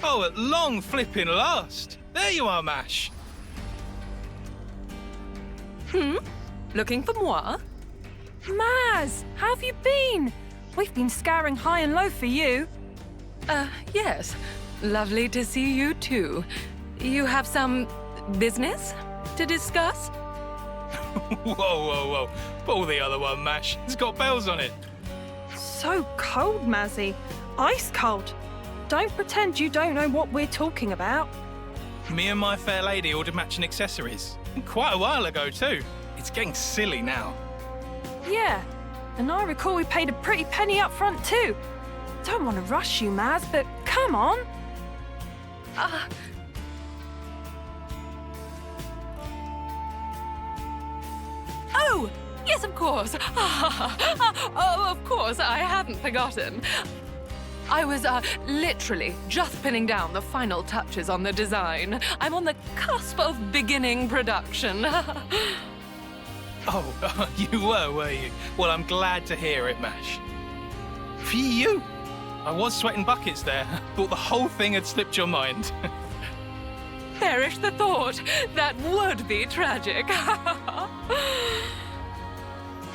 Oh, at long flipping last. There you are, Mash. Looking for moi? Maz, how have you been? We've been scouring high and low for you. Yes. Lovely to see you too. You have some business to discuss? Whoa, whoa, whoa. Pull the other one, Mash. It's got bells on it. So cold, Mazzy. Ice cold. Don't pretend you don't know what we're talking about. Me and my fair lady ordered matching accessories. Quite a while ago, too. It's getting silly now. Yeah, and I recall we paid a pretty penny up front too. Don't want to rush you, Maz, but come on. Oh, yes, of course. Oh, of course, I hadn't forgotten. I was literally just pinning down the final touches on the design. I'm on the cusp of beginning production. Oh, you were you? Well, I'm glad to hear it, Mash. For you? I was sweating buckets there. Thought the whole thing had slipped your mind. Perish the thought. That would be tragic.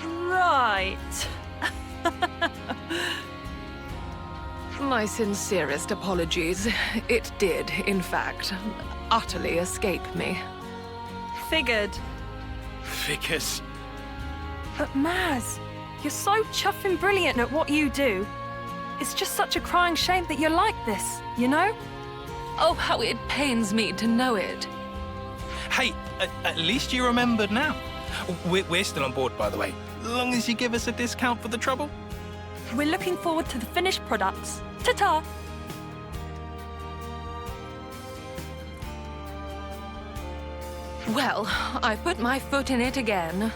Right. My sincerest apologies. It did, in fact, utterly escape me. Figured. Figures. But Maz, you're so chuffing brilliant at what you do. It's just such a crying shame that you're like this, you know? Oh, how it pains me to know it. Hey, at least you remembered now. We're still on board, by the way. Long as you give us a discount for the trouble. We're looking forward to the finished products. Ta-ta! Well, I put my foot in it again.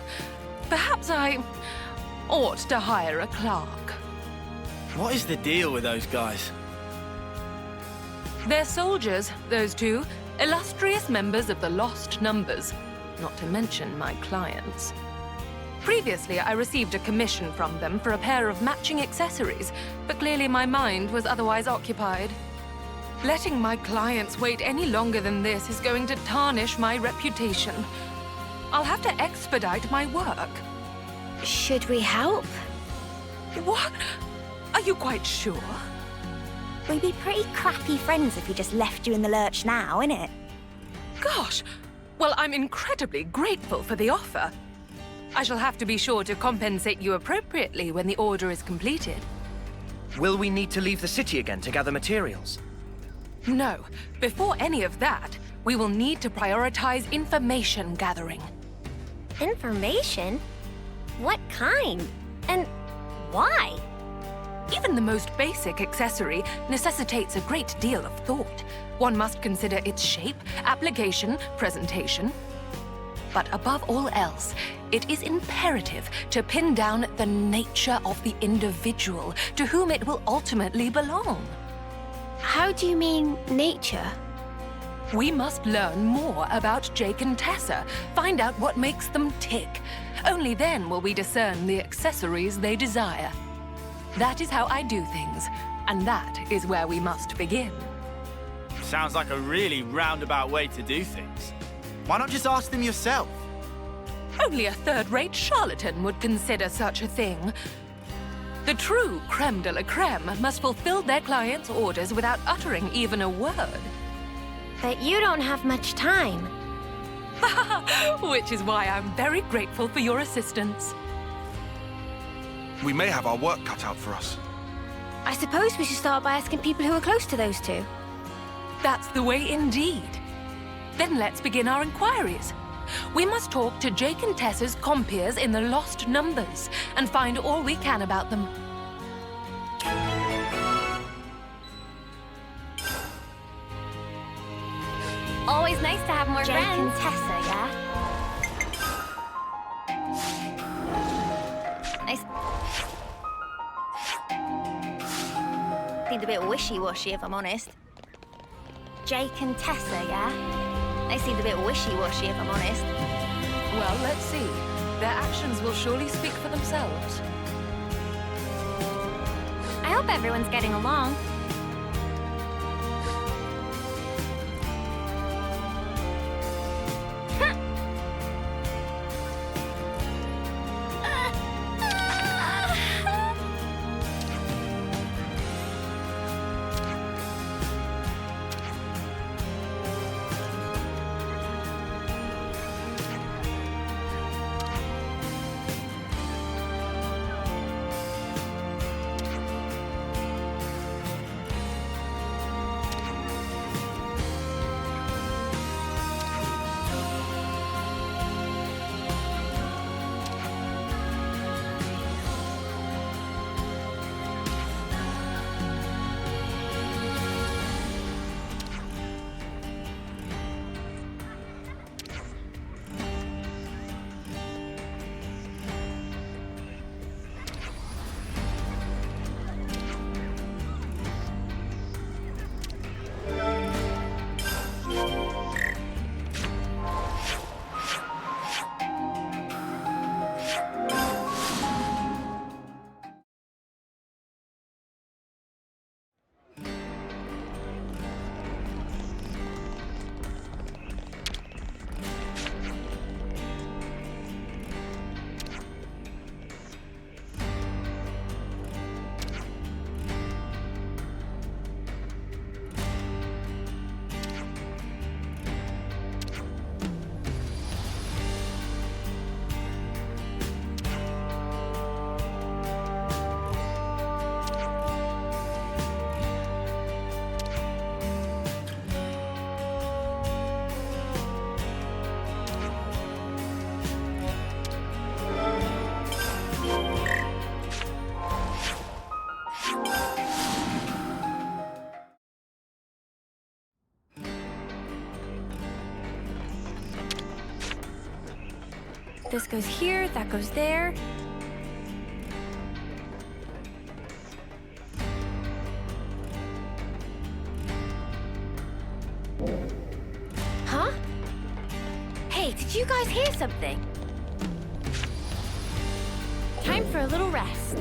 Perhaps I ought to hire a clerk. What is the deal with those guys? They're soldiers, those two. Illustrious members of the Lost Numbers. Not to mention my clients. Previously, I received a commission from them for a pair of matching accessories, but clearly my mind was otherwise occupied. Letting my clients wait any longer than this is going to tarnish my reputation. I'll have to expedite my work. Should we help? What? Are you quite sure? We'd be pretty crappy friends if we just left you in the lurch now, innit? Gosh! Well, I'm incredibly grateful for the offer. I shall have to be sure to compensate you appropriately when the order is completed. Will we need to leave the city again to gather materials? No. Before any of that, we will need to prioritize information gathering. Information? What kind? And why? Even the most basic accessory necessitates a great deal of thought. One must consider its shape, application, presentation. But above all else, it is imperative to pin down the nature of the individual to whom it will ultimately belong. How do you mean, nature? We must learn more about Jake and Tessa, find out what makes them tick. Only then will we discern the accessories they desire. That is how I do things, and that is where we must begin. Sounds like a really roundabout way to do things. Why not just ask them yourself? Only a third-rate charlatan would consider such a thing. The true creme de la creme must fulfill their clients' orders without uttering even a word. But you don't have much time. Which is why I'm very grateful for your assistance. We may have our work cut out for us. I suppose we should start by asking people who are close to those two. That's the way indeed. Then let's begin our inquiries. We must talk to Jake and Tessa's compeers in the Lost Numbers and find all we can about them. Always nice to have more Jake friends. And Tessa, yeah? Nice. Seemed a bit wishy-washy, if I'm honest. Jake and Tessa, yeah? They seemed a bit wishy-washy, if I'm honest. Well, let's see. Their actions will surely speak for themselves. I hope everyone's getting along. This goes here, that goes there. Huh? Hey, did you guys hear something? Time for a little rest.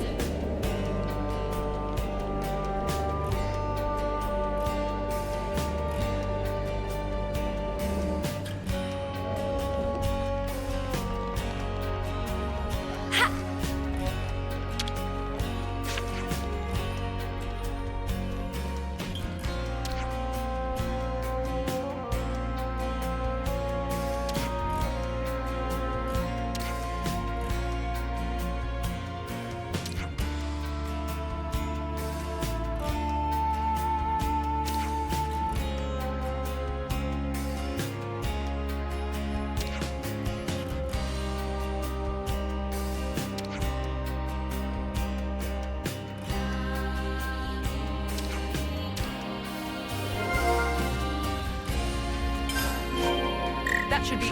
That should be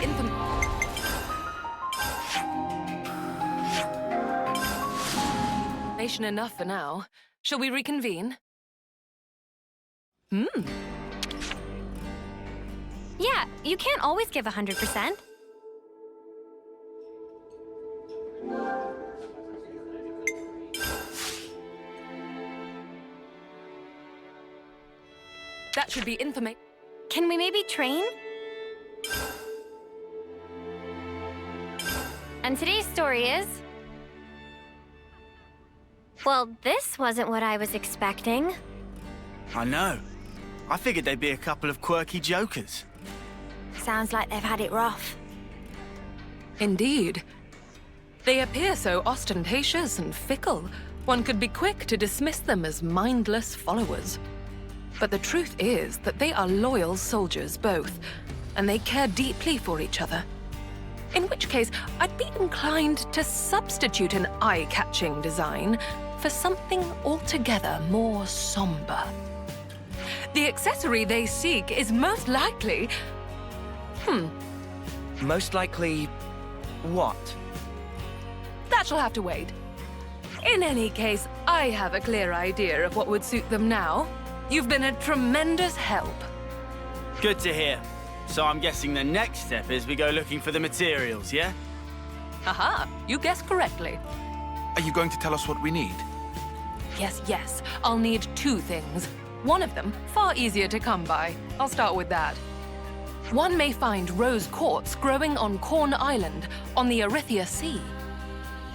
information enough for now. Shall we reconvene? Yeah, you can't always give 100%. That should be information. Can we maybe train? And today's story is... Well, this wasn't what I was expecting. I know. I figured they'd be a couple of quirky jokers. Sounds like they've had it rough. Indeed. They appear so ostentatious and fickle, one could be quick to dismiss them as mindless followers. But the truth is that they are loyal soldiers both, and they care deeply for each other. In which case, I'd be inclined to substitute an eye-catching design for something altogether more somber. The accessory they seek is most likely... Most likely... what? That shall have to wait. In any case, I have a clear idea of what would suit them now. You've been a tremendous help. Good to hear. So I'm guessing the next step is we go looking for the materials, yeah? Aha, you guessed correctly. Are you going to tell us what we need? Yes, I'll need two things. One of them, far easier to come by. I'll start with that. One may find rose quartz growing on Corn Island on the Erythia Sea.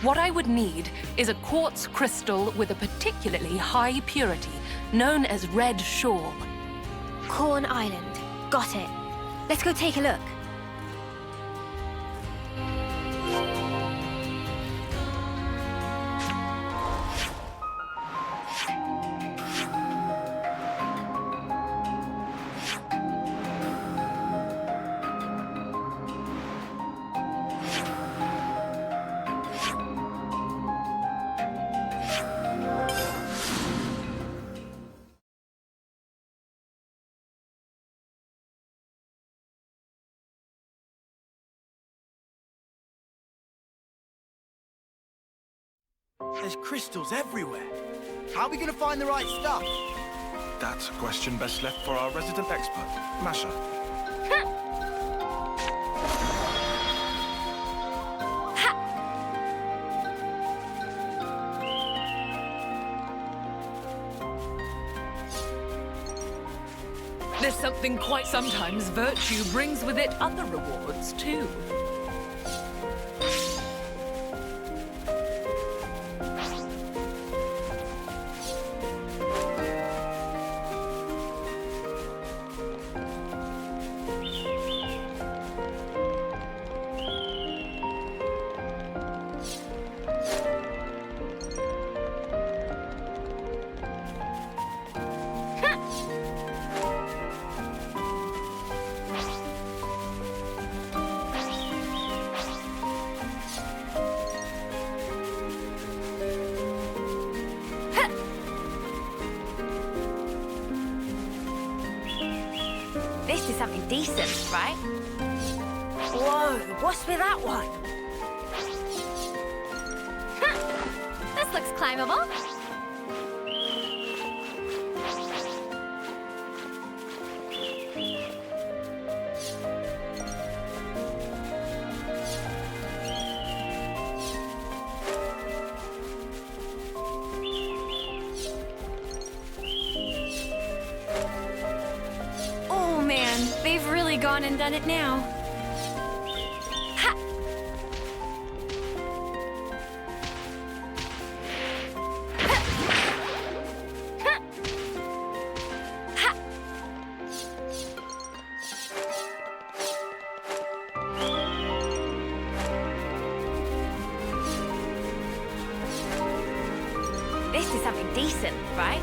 What I would need is a quartz crystal with a particularly high purity, known as red shawl. Corn Island. Got it. Let's go take a look. There's crystals everywhere. How are we going to find the right stuff? That's a question best left for our resident expert, Masha. There's something quite sometimes virtue brings with it other rewards, too. This is something decent, right? Whoa, what's with that one? looks climbable. Oh man, they've really gone and done it now. Ha! This is something decent, right?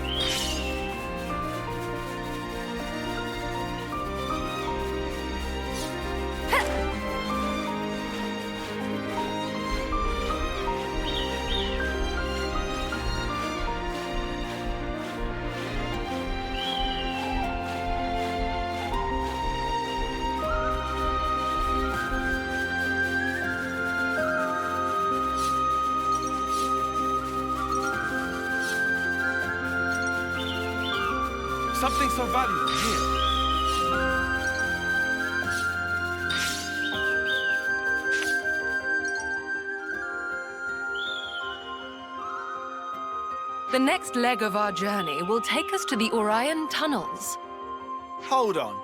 Something so valuable here. The next leg of our journey will take us to the Orion tunnels. Hold on.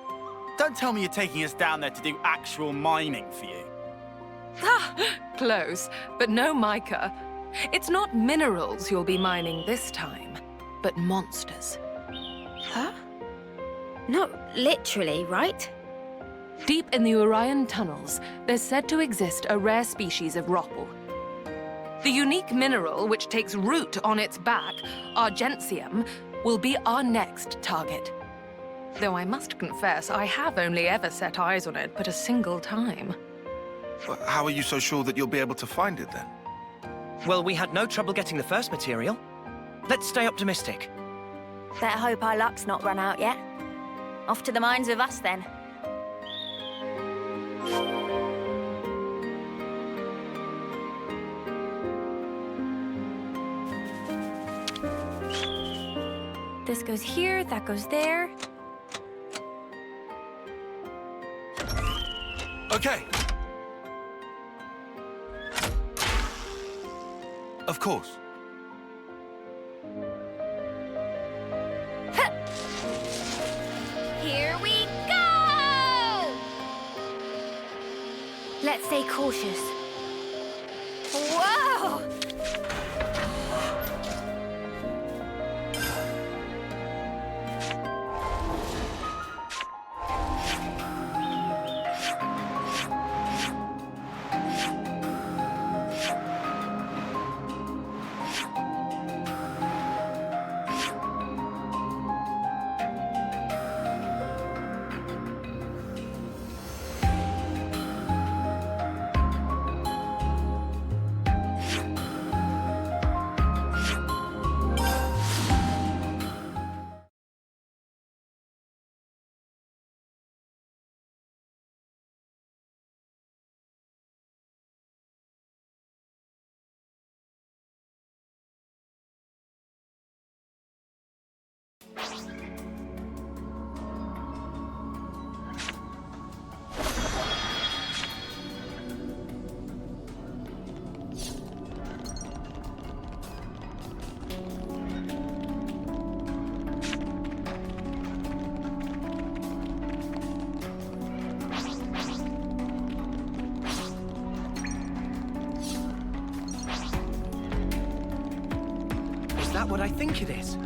Don't tell me you're taking us down there to do actual mining for you. Close, but no mica. It's not minerals you'll be mining this time, but monsters. Huh? Not literally, right? Deep in the Orion tunnels, there's said to exist a rare species of ropal. The unique mineral which takes root on its back, argentium, will be our next target. Though I must confess, I have only ever set eyes on it but a single time. But how are you so sure that you'll be able to find it then? Well, we had no trouble getting the first material. Let's stay optimistic. Better hope our luck's not run out yet. Off to the mines with us, then. This goes here, that goes there. Okay. Of course. Here we go! Let's stay cautious. Whoa! Is that what I think it is?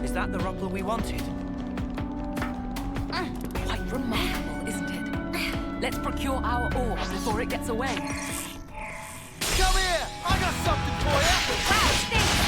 Is that the ropal we wanted? Quite remarkable, isn't it? Let's procure our ore before it gets away. Come here! I got something for you! Wow, stinks!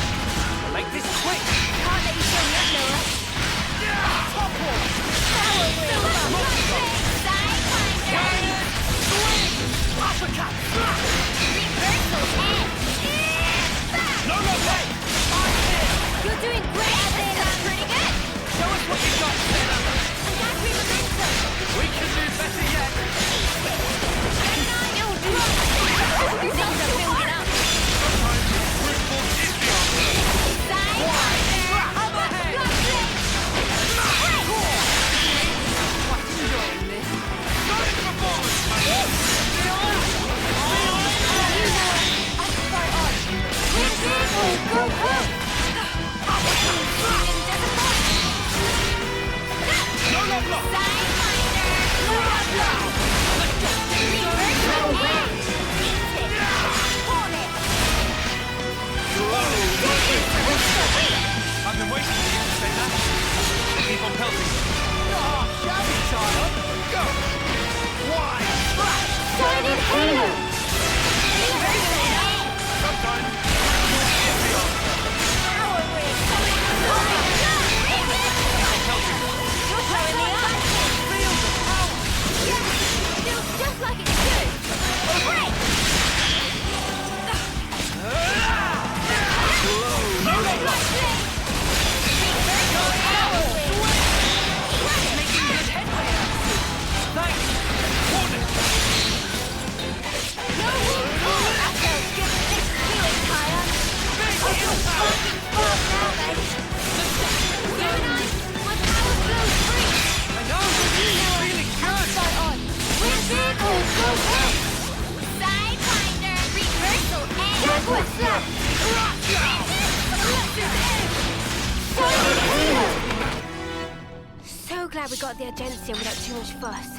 got the Agentia without too much fuss.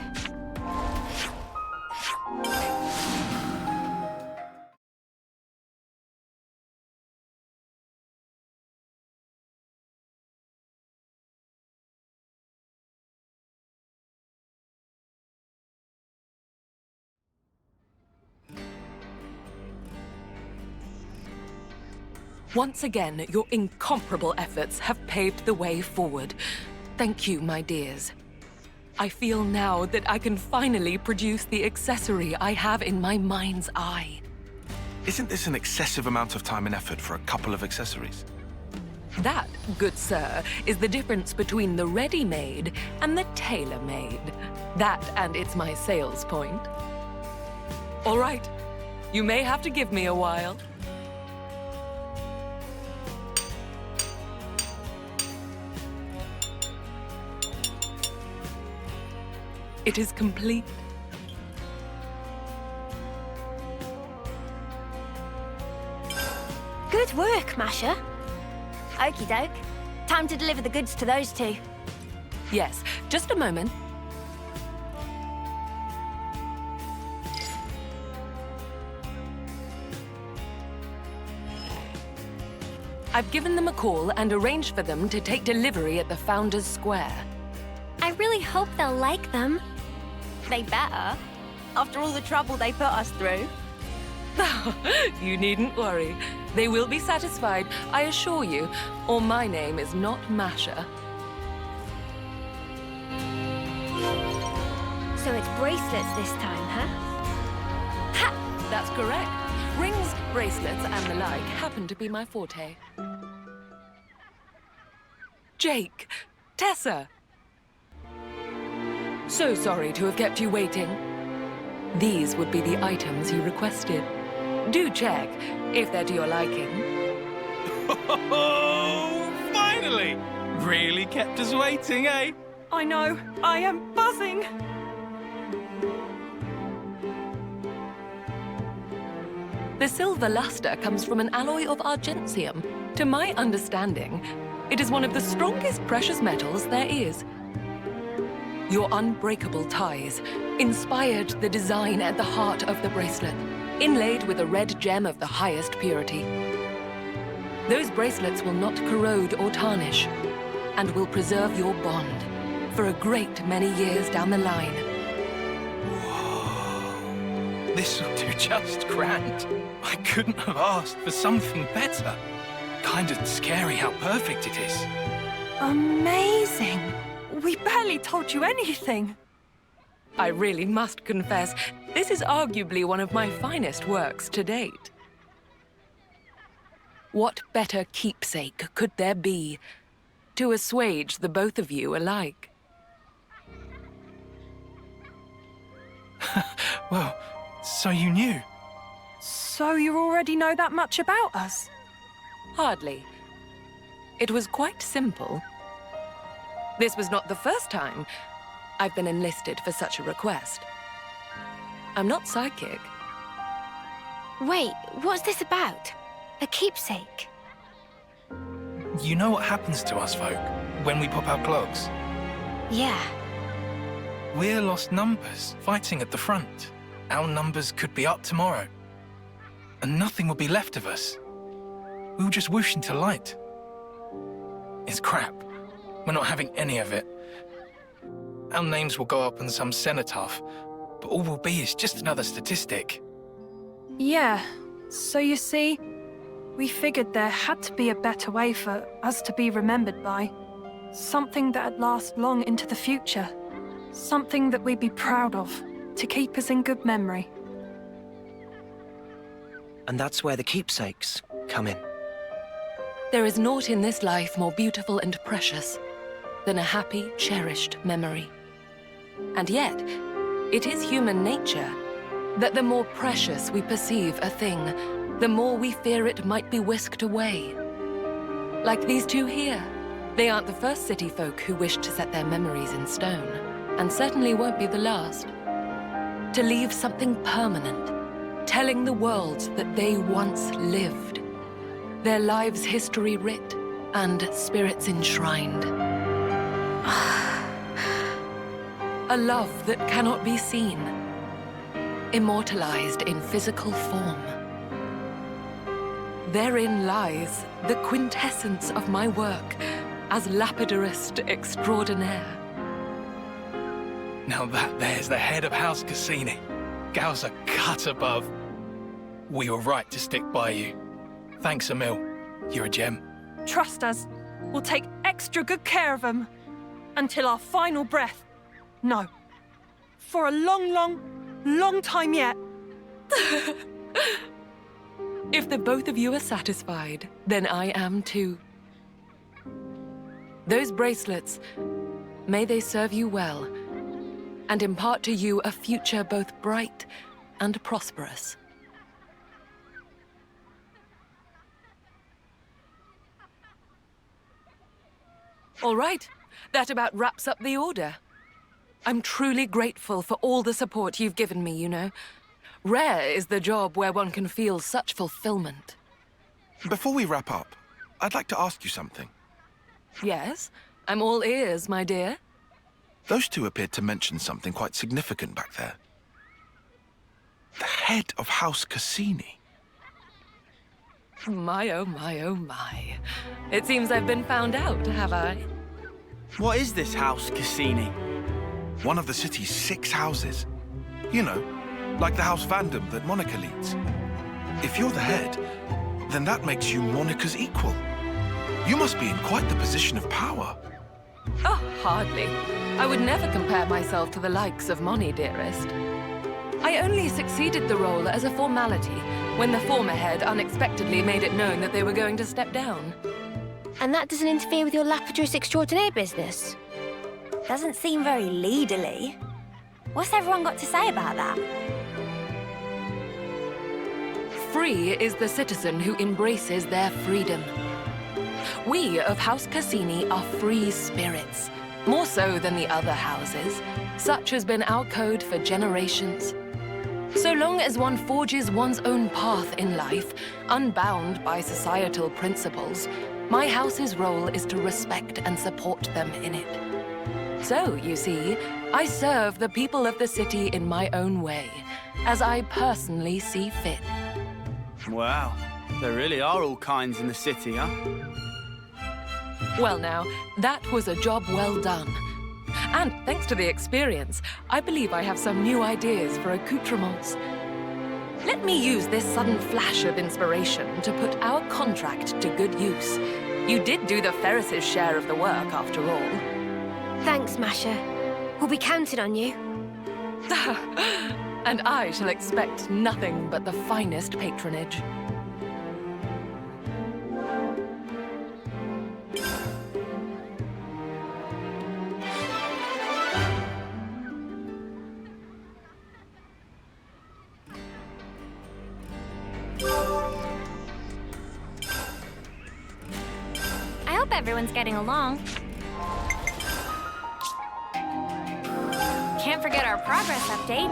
Once again, your incomparable efforts have paved the way forward. Thank you, my dears. I feel now that I can finally produce the accessory I have in my mind's eye. Isn't this an excessive amount of time and effort for a couple of accessories? That, good sir, is the difference between the ready-made and the tailor-made. That, and it's my sales point. All right, you may have to give me a while. It is complete. Good work, Masha. Okie doke. Time to deliver the goods to those two. Yes, just a moment. I've given them a call and arranged for them to take delivery at the Founders Square. I really hope they'll like them. They better. After all the trouble they put us through. You needn't worry. They will be satisfied, I assure you, or my name is not Masha. So it's bracelets this time, huh? Ha! That's correct. Rings, bracelets, and the like happen to be my forte. Jake, Tessa. So sorry to have kept you waiting. These would be the items you requested. Do check if they're to your liking. Oh, finally! Really kept us waiting, eh? I know. I am buzzing. The silver luster comes from an alloy of argentium. To my understanding, it is one of the strongest precious metals there is. Your unbreakable ties inspired the design at the heart of the bracelet, inlaid with a red gem of the highest purity. Those bracelets will not corrode or tarnish, and will preserve your bond for a great many years down the line. Whoa. This'll do just grand. I couldn't have asked for something better. Kinda scary how perfect it is. Amazing. We barely told you anything. I really must confess, this is arguably one of my finest works to date. What better keepsake could there be to assuage the both of you alike? Well, so you knew. So you already know that much about us? Hardly. It was quite simple. This was not the first time I've been enlisted for such a request. I'm not psychic. Wait, what's this about? A keepsake? You know what happens to us folk when we pop our clogs? Yeah. We're lost numbers fighting at the front. Our numbers could be up tomorrow. And nothing will be left of us. We'll just whoosh into light. It's crap. We're not having any of it. Our names will go up on some cenotaph, but all we'll be is just another statistic. Yeah. So you see, we figured there had to be a better way for us to be remembered by. Something that'd last long into the future. Something that we'd be proud of, to keep us in good memory. And that's where the keepsakes come in. There is naught in this life more beautiful and precious than a happy, cherished memory. And yet, it is human nature that the more precious we perceive a thing, the more we fear it might be whisked away. Like these two here. They aren't the first city folk who wish to set their memories in stone, and certainly won't be the last. To leave something permanent, telling the world that they once lived, their lives' history writ, and spirits enshrined. A love that cannot be seen. Immortalized in physical form. Therein lies the quintessence of my work as Lapidarist extraordinaire. Now that there's the head of House Cassini. Gal's a cut above. We were right to stick by you. Thanks, Emil. You're a gem. Trust us. We'll take extra good care of him. Until our final breath. No. For a long time yet. If the both of you are satisfied, then I am too. Those bracelets, may they serve you well, and impart to you a future both bright and prosperous. All right, that about wraps up the order. I'm truly grateful for all the support you've given me, you know. Rare is the job where one can feel such fulfillment. Before we wrap up, I'd like to ask you something. Yes, I'm all ears, my dear. Those two appeared to mention something quite significant back there. The head of House Cassini. My, oh my, oh my. It seems I've been found out, have I? What is this House Cassini? One of the city's 6 houses. You know, like the House Vandam that Monica leads. If you're the head, then that makes you Monica's equal. You must be in quite the position of power. Oh, hardly. I would never compare myself to the likes of Moni, dearest. I only succeeded the role as a formality when the former head unexpectedly made it known that they were going to step down. And that doesn't interfere with your Lapidarist extraordinaire business? Doesn't seem very leaderly. What's everyone got to say about that? Free is the citizen who embraces their freedom. We of House Cassini are free spirits, more so than the other houses. Such has been our code for generations. So long as one forges one's own path in life, unbound by societal principles, my house's role is to respect and support them in it. So, you see, I serve the people of the city in my own way, as I personally see fit. Wow, there really are all kinds in the city, huh? Well now, that was a job well done. And thanks to the experience, I believe I have some new ideas for accoutrements. Let me use this sudden flash of inspiration to put our contract to good use. You did do the Ferris's share of the work, after all. Thanks, Masha. We'll be counting on you. And I shall expect nothing but the finest patronage. I hope everyone's getting along. Can't forget our progress update.